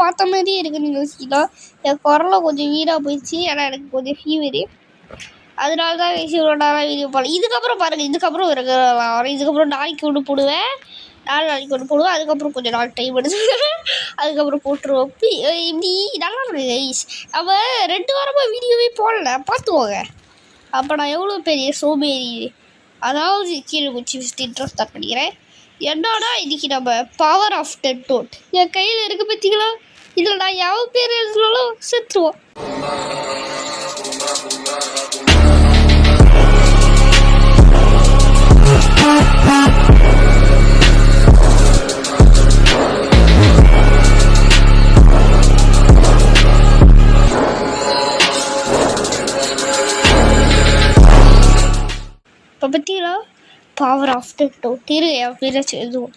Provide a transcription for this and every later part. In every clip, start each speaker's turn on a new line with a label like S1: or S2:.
S1: பார்த்த மாதிரியே இருக்குன்னு யோசிக்கலாம். என் குரலை கொஞ்சம் வீடாக போயிடுச்சு, ஏன்னா எனக்கு கொஞ்சம் ஃபீவரு. அதனால தான் இவ்வளோ நேரம் வீடியோ போடல. இதுக்கப்புறம் பாருங்கள், இதுக்கப்புறம் வரும். இதுக்கப்புறம் நாளைக்கு ஒன்று போடுவேன், நாளைக்கு ஒன்று போடுவேன். அதுக்கப்புறம் கொஞ்சம் நாள் டைம் எடுத்து அதுக்கப்புறம் போட்டுருவோம். இப்படி நல்லா இருக்கு கைஸ். நம்ம 2 வாரமாக வீடியோவே போடல, பார்த்துவோங்க. அப்போ நான் எவ்வளோ பெரிய சோம்பேறி. அதாவது கீழே குச்சி ஃபஸ்ட்டு இன்ட்ரெஸ்ட் ஸ்டார்ட் பண்ணிக்கிறேன். என்னன்னா இன்றைக்கி நம்ம பவர் ஆஃப் டெட் நோட் என் கையில் இருக்க பார்த்தீங்களா? இதில் நான் எவ்வளோ பேர் எழுதுனாலும் செத்துருவோம். இப்போ பார்த்தீங்களா பவர் ஆஃப் டெட் நோட் இரு என் பேராச்சும் எழுதுவோம்.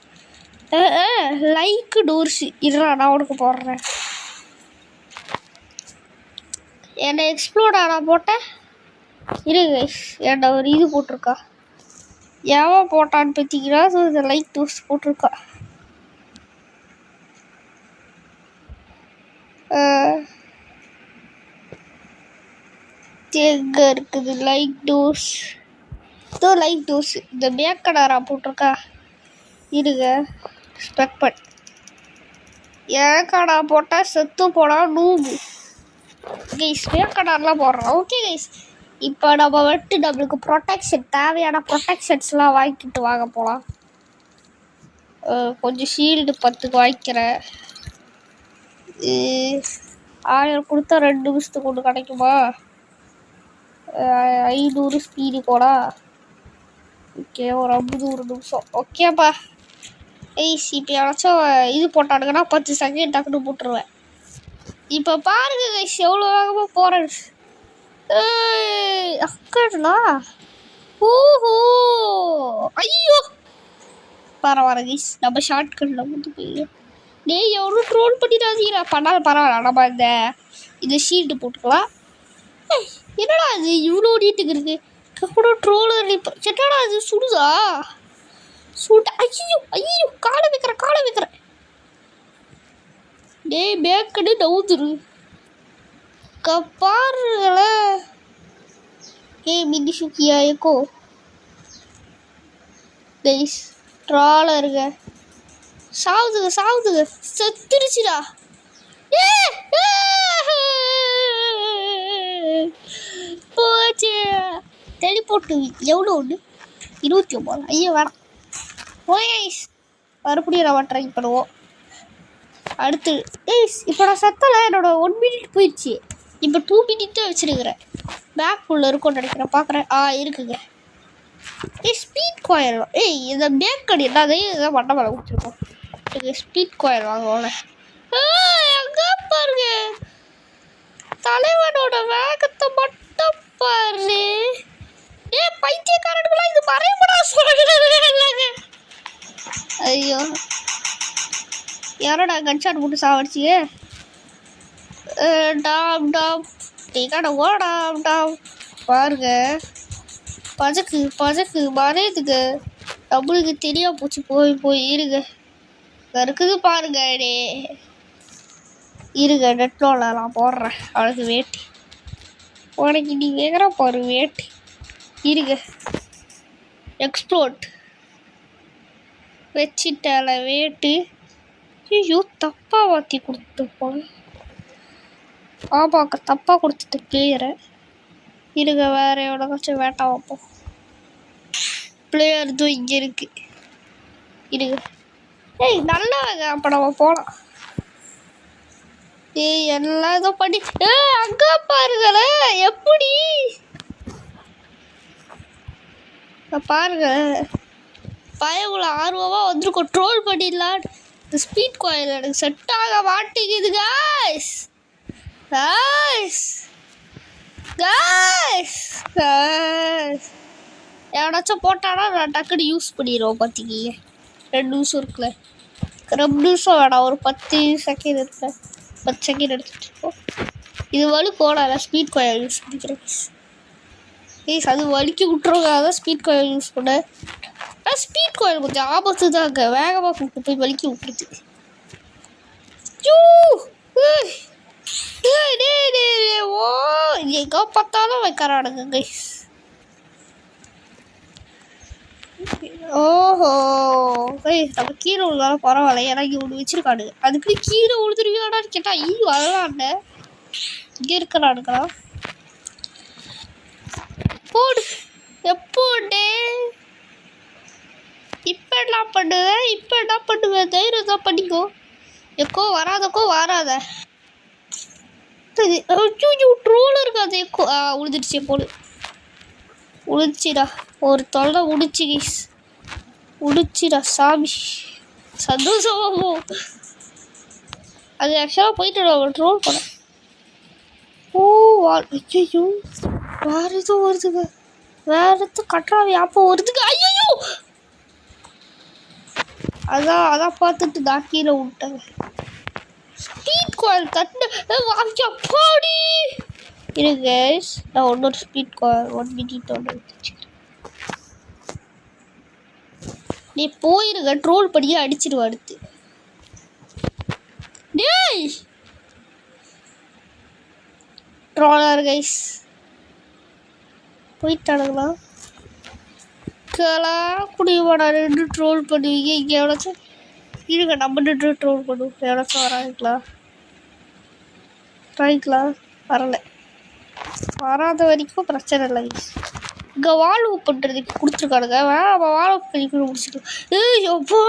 S1: லைக் டோர்ஸ் இதுடா நான் உனக்கு போடுறேன். என்னை எக்ஸ்ப்ளோர் ஆனால் போட்டேன் இரு கைஸ். என்னை ஒரு இது போட்டிருக்கா, எவன் போட்டான்னு பார்த்தீங்கன்னா இந்த லைக் டோர்ஸ் போட்டிருக்கா. எங்கே இருக்குது லைக் டோர்ஸ்? லைக் டோர்ஸ் இந்த மேக்கடாரா போட்டிருக்கா. இருங்க ஸ்பெக் பட் ஏக்கடா போட்டால் செத்து போடா நூபு கைஸ். மேக்கடாரெலாம் போடுறோம். ஓகே கைஸ், இப்போ நம்ம நம்மளுக்கு ப்ரொடெக்ஷன் தேவையான ப்ரொடெக்ஷன்ஸ்லாம் வாங்கிக்கிட்டு வாங்க போகலாம். கொஞ்சம் ஷீல்டு 10 வாங்கிக்கிறேன். 1000 கொடுத்தா 2 நிமிஷத்துக்கு ஒன்று கிடைக்குமா? 500 ஸ்பீடு போடா. ஓகே, ஒரு 50 நிமிஷம் ஓகேப்பா. இப்போ யாராச்சும் இது போட்டானுங்கன்னா 10 செகண்ட் டக்குன்னு போட்டுருவேன். இப்போ பாருங்க கைஸ் எவ்வளோ வேகமாக போகிறேன். அக்கடா ஓஹோ ஐயோ பரவாயில்ல கைஸ், நம்ம ஷார்ட்கட்டில் வந்து போயிடும். டேய் எவ்வளோ ட்ரோல் பண்ணிடாதீங்க. பண்ணாலும் பரவாயில்ல, நம்ம இந்த ஷீல்டு போட்டுக்கலாம். என்னடா அது இவ்வளோ நீட்டுக்கு இருக்குது? கூட ட்ரோலர் என்னடா அது சுடுதா? ஐயோ ஐயோ காலை வைக்கிறேன். டேய் பேக்கடு நவுதுரு கப்பாருல. மினி சுக்கியா ஏக்கோ கைஸ் ட்ராலருங்க. சாவுதுங்க செத்துருச்சுடா. போச்சு டெலிபோர்ட்டு. எவ்வளோ ஒன்று 29. ஐயோ வேணாம். ஓய்ஸ் மறுபடியும் நம்ம ட்ரை பண்ணுவோம். அடுத்து இப்போ நான் சத்தலை என்னோட 1 மினிட் போயிடுச்சு. இப்போ 2 மினிட் தான் வச்சுருக்கிறேன். பேக்குள்ளே இருக்கும்னு நினைக்கிறேன், பார்க்குறேன். இருக்குங்க. ஸ்பீட் கோயில் இந்த பேக் கடி இதான் மண்டை மேலே கொடுத்துருக்கோம். ஸ்பீட் கோயில் வாங்குவோம்ல. எங்கே பாருங்க தலைவனோட வேகத்தை மட்டும் பாரு. பைத்தியக்காரனுக்குலாம் இது மறைமுடா சொல்லுங்க. ஐயோ யாரோட கன்ஷாட் போட்டு சாவடிச்சியே. டாம் ஓடாம் பாருங்க. பஜக்கு மறையுதுங்க. நம்மளுக்கு தெரியாம போச்சு. போய் இருங்க இருக்குது பாருங்க. இருங்க நெட்லோல நான் போடுறேன். அவளுக்கு வேட்டி உனக்கு நீ கேட்குற பாரு வேட்டி. இருங்க எக்ஸ்ப்ளோர்ட் வச்சிட்டால வேட்டு. ஐயோ தப்பாக மாற்றி கொடுத்து போல. ஆமாக்க தப்பாக கொடுத்துட்டு பிளேயரை. இருங்க வேறு எவ்வளோக்காச்சும் வேட்டா வைப்போம். பிளேயர் இதுவும் இங்கே இருக்கு. இருங்க நல்லவங்க. அப்போ நம்ம போகலாம். எல்லாம் ஏதோ பண்ணி அங்கே பாருங்களே எப்படி பாருங்க. பயவுல ஆர்வமாக வந்துருக்கோம் ட்ரோல் பண்ணிடலாம். இந்த ஸ்பீட் கோயில் எனக்கு செட் ஆக மாட்டேங்குது காய்ஸ். எவனாச்சும் போட்டானா நான் டக்குன்னு யூஸ் பண்ணிடுவோம். பார்த்திக்கிங்க 2 நிமிஷம் இருக்குல்ல, 2 நிமிஷம் வேணாம், ஒரு 10 செகண்ட் இருக்குல்ல, 10 செகண்ட் எடுத்துகிட்டு இது வலுக்கோட ஸ்பீட் கோயில் யூஸ் பண்ணிக்கிறேன். அது வலிக்கு விட்டுருங்க. அதான் ஸ்பீட் கோயில் யூஸ் பண்ண. ஸ்பீட் கோயில் கொஞ்சம் ஆபத்து தாங்க. வேகமாக கூப்பிட்டு போய் வலிக்கி விட்டுருது. ஜூ ஏய் ஏய் டேய் டேய் ஓ எங்கே பார்த்தாலும் வைக்கிறானுங்க கைஸ். ஓஹோ ஏய் நம்ம கீழே விழுந்தாலும் பரவாயில்ல, ஏன்னா இங்கே ஒன்று வச்சிருக்கானுங்க. அதுக்கு கீழே விழுந்துருவியாடான்னு கேட்டா ஐயோ அதெல்லாம் இங்கே இருக்கிறானுங்களா போடு எப்போண்டே இப்போ என்ன பண்ணுவேன் தைரியம் தான் பண்ணிக்கோ. எக்கோ வராதக்கோ வராத ட்ரோல் இருக்காது. எக்கோ உழுதுடுச்சு போடு உழுச்சிடா ஒரு தொல்லை உடிச்சு கைஸ் உடிச்சிடா சாமி சந்தோஷமா. அது ஆக்சுவலாக போயிட்டு நான் ட்ரோல் பண்ணேன். ஓ ஐயோ வேற எதுவும் வருதுங்க, வேற எதுவும் கட்டுறாவி அப்போ வருதுங்க. ஐயோ அதான் பார்த்துட்டு நான் கீழே விட்டேங்க. ஸ்பீட் காயில் தட்டு பாடி இருங்க நான் இன்னொரு ஸ்பீட் காயில் 1 மினிட் ஒன்று வச்சுக்கிறேன். நீ போயிருங்க ட்ரோல் படியே அடிச்சிடுவா அடுத்து. டேய் ட்ரோலர் கைஸ் போயிட்டானுங்களா கேளா குடியுமாடா ரெண்டு ட்ரோல் பண்ணுவீங்க. இங்கே எவ்வளோச்சும் இருங்க நம்ம நின்று ட்ரோல் பண்ணுவோம். எவ்வளோச்சும் வராங்களா வரலை, வராத வரைக்கும் பிரச்சனை இல்லை. இங்கே வாழ்வு பண்ணுறதுக்கு கொடுத்துருக்கானுங்க, வேணாம் வாழ்வு பண்ணி முடிச்சுக்கலாம். ஏய் எப்போ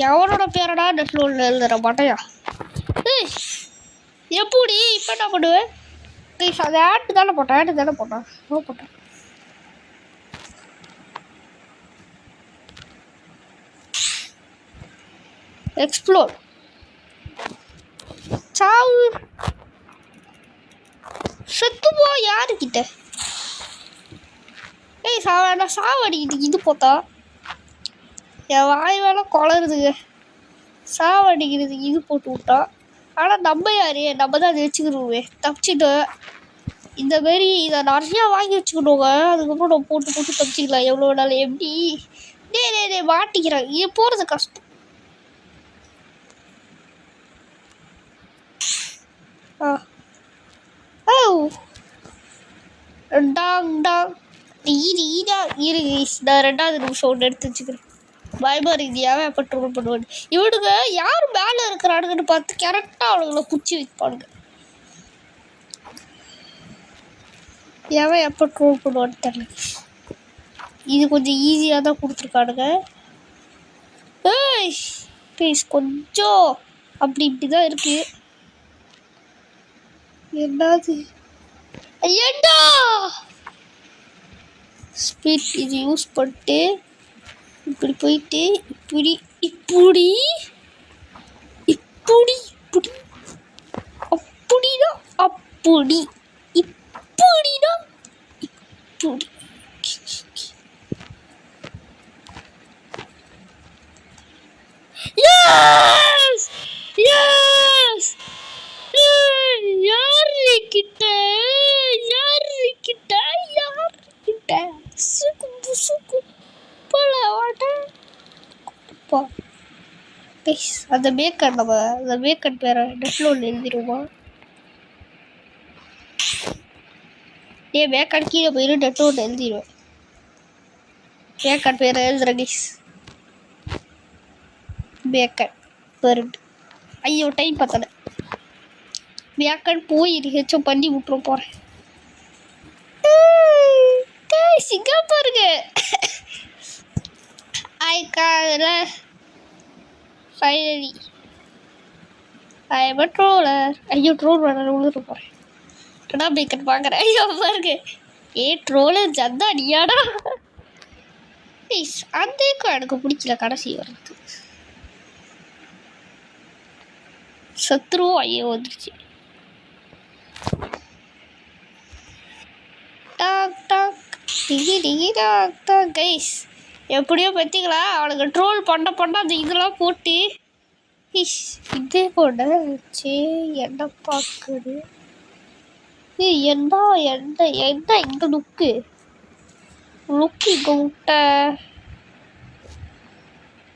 S1: எவனோட பேரடா நெட்லோனில் எழுதுற மாட்டையா? ஏய் எப்படி இப்போ என்ன பண்ணுவேன் கைஸ்? அது ஆட்டு தானே போட்டான் எக்ஸ்ப்ளோர் சாவு செத்துப்போ யாருக்கிட்ட? ஏய் சாவடிக்கிட்டு இது போத்தா என் வாய் வேலை குளருதுங்க. சாவடிக்கிறதுக்கு இது போட்டு விட்டா. ஆனால் நம்ம யாரு நம்ம தான் அதை வச்சுக்கிடுவோமே தப்பிச்சுட்டு. இந்தமாரி இதை நிறையா வாங்கி வச்சுக்கணுங்க, அதுக்கப்புறம் நம்ம போட்டு தப்பிச்சிக்கலாம் எவ்வளோ நாள். எப்படி டே மாட்டிக்கிறேன், இது போகிறது கஷ்டம். நான் 2வது நிமிஷம் ஒன்று எடுத்து வச்சுக்கிறேன். பயமா இருக்குதியாவே எப்போ ட்ரோல் பண்ணுவாங்க இவனுங்க. யார் மேலே இருக்கிறானுங்கன்னு பார்த்து கரெக்டாக அவனுங்களை குச்சி வைப்பானுங்க. எவன் எப்போ ட்ரோல் பண்ணுவான்னு தெரியல. இது கொஞ்சம் ஈஸியாக தான் கொடுத்துருக்கானுங்க. ஏய் ப்ளீஸ் கொஞ்சம் அப்படி இப்படி தான் இருக்குது. என்னது ஐயண்டா ஸ்பீட் இது யூஸ் பண்ணிட்டு இப்படி போயிட்டு இப்படி அப்படின்னா அப்படி இப்படின்னா இப்படி. எஸ் எஸ் யாருக்கிட்ட சுக்கு போல வாட்டா அந்த மேக்கர் நம்ம அந்த மேக்கர் பேரை டெஃப்லோனில் எழுதிடுவோமா? மேக்கர் கீழே போயிடும் டெஃப்லோனில் எழுதிடுவேன். மேக்கர் பேரை எழுதுறேன் கைஸ். மேக்கர் பெருண்டு ஐயோ டைம் பார்த்தல. மேக்கர் போய் ஹெச்சம் பண்ணி விட்டுரும் போகிறேன். சிங்கா பாருங்க finally I am a troller. ஐயோ ட்ரோல் பண்ண விழுந்து போகிறேன். கடா பேக்கெட் பார்க்குறேன். ஐயோ பாருங்க ட்ரோலர் ஜந்தா நீயாடா. அந்த எனக்கு பிடிக்கல கடைசி வருது. சத்ருவும் ஐயோ வந்துருச்சு. டாக் டாக் டிகி டாக் டாக் கைஸ் எப்படியோ பார்த்தீங்களா? அவனுக்கு ட்ரோல் பண்ண அந்த இதெல்லாம் போட்டு இதே போட சே என்ன பார்க்குது. என்ன இங்கே லுக்கு இங்கே விட்ட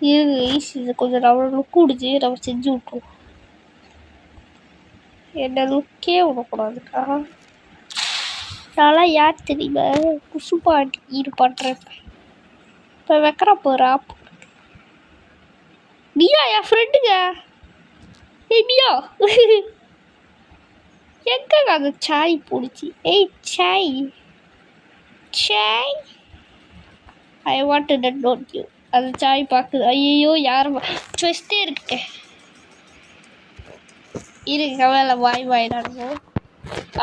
S1: இது கொஞ்சம் நம்ம லுக் கொடுத்து நம்ம செஞ்சு விட்ருவோம். என்ன லுக்கே விடக்கூடாதுக்கா. நான்லாம் யார் தெரியுமா குசுப்பாட்டி இது பண்ணுறேன். இப்போ வைக்கிற போகிறா மியா என் ஃப்ரெண்டுங்க. ஏய் மியா எங்க அந்த சாய் பிடிச்சி. ஏய் Sai Sai I want to note you. அது சாய் பார்க்குது. ஐயோ யாரும் ட்விஸ்டே இருக்கு. இருக்கு கவலை பாய் பாய் நடக்கும்.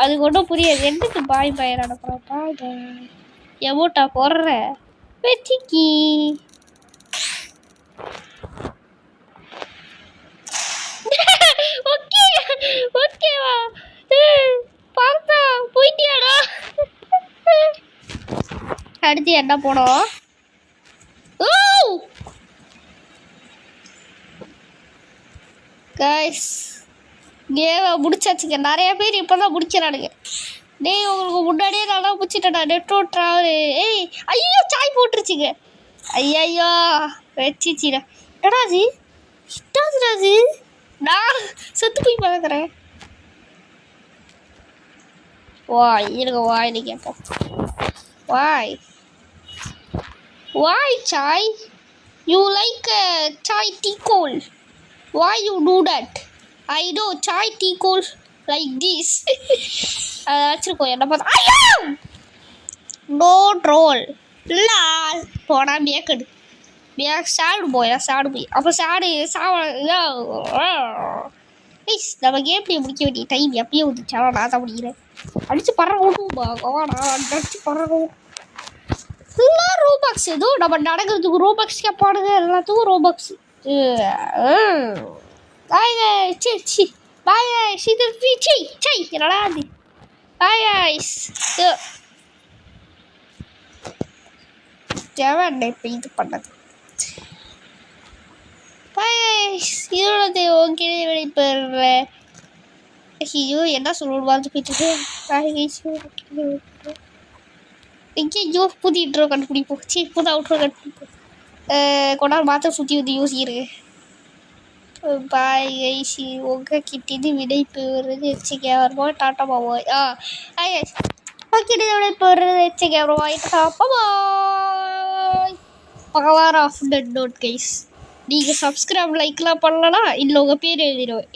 S1: அதுக்கு ஒன்றும் புரியாது. என்னது பாய் பாய் நடக்கிறோம். பாய் பாய் எமோட்டா போடுற வெச்சிக்கி. ஓகே ஓகேவா பார்த்தா போயிட்டியாடா. அடுத்து என்ன போனோம். கைஸ் கேமை முடிச்சாச்சுங்க. நிறைய பேர் இப்போ தான் முடிக்கிறானுங்க. டேய் உங்களுக்கு முன்னாடியே நல்லா முடிச்சிட்டேன்டா. Nitro travel. ஏய் ஐயோ சாய் போட்டுருச்சுங்க. ஐயோ வச்சிச்சிடா. என்னடா அது இட்டாதுடா. அது நான் செத்து போய் பார்க்குறேன். வாய் இருங்க வாய்னு கேட்போம். வாய் சாய் யூ லைக் சாய் டீ கோல். Why you do that? I know chai tea cold like this. வச்சிருக்கோம் என்ன பார்த்தா. ஐயோ நோ ட்ரோல் லால் போடா மேக்கடு மேக் சாடு போய் அப்போ சாடு நம்ம கேம் பிளே முடிக்க வேண்டிய டைம் எப்பயே வந்துச்சா. நான் தான் முடிக்கிறேன். அடிச்சு பறக்கணும் அடிச்சு பறக்கணும். ஃபுல்லாக ரோபாக்ஸ். ஏதோ நம்ம நடக்கிறதுக்கு ரோபாக்ஸ் கேட்பாடுங்க. எல்லாத்துக்கும் Ro-Pax. Bye guys. Bye guys. என்னடா அது. Bye guys. தேவன் இப்போ இது பண்ணது. Bye guys. இதோட ஓகே வெளிப்பெற. ஐயோ என்ன சொல்லணும் வந்து போயிட்டு. Bye guys. இங்கே புது இன்ட்ரோ கண்டுபிடிப்போம். புது அவுட்ரோ கண்டுபிடிப்போம். கொண்டாடு மாத்திரம் சுற்றி வந்து யோசிக்கிறேன். பாய் கைசி உங்ககிட்ட விடை பெறுறது எச்சரிக்கை வருமா. டாட்டா பாபாய். உங்ககிட்ட விடை பெறுறது எச்சரிக்கை வருமா. டாப்பா bye. Power of dead note guys. நீங்கள் சப்ஸ்கிரைப் லைக்லாம் பண்ணலன்னா இல்லை உங்கள் பேர் எழுதிடுவேன்.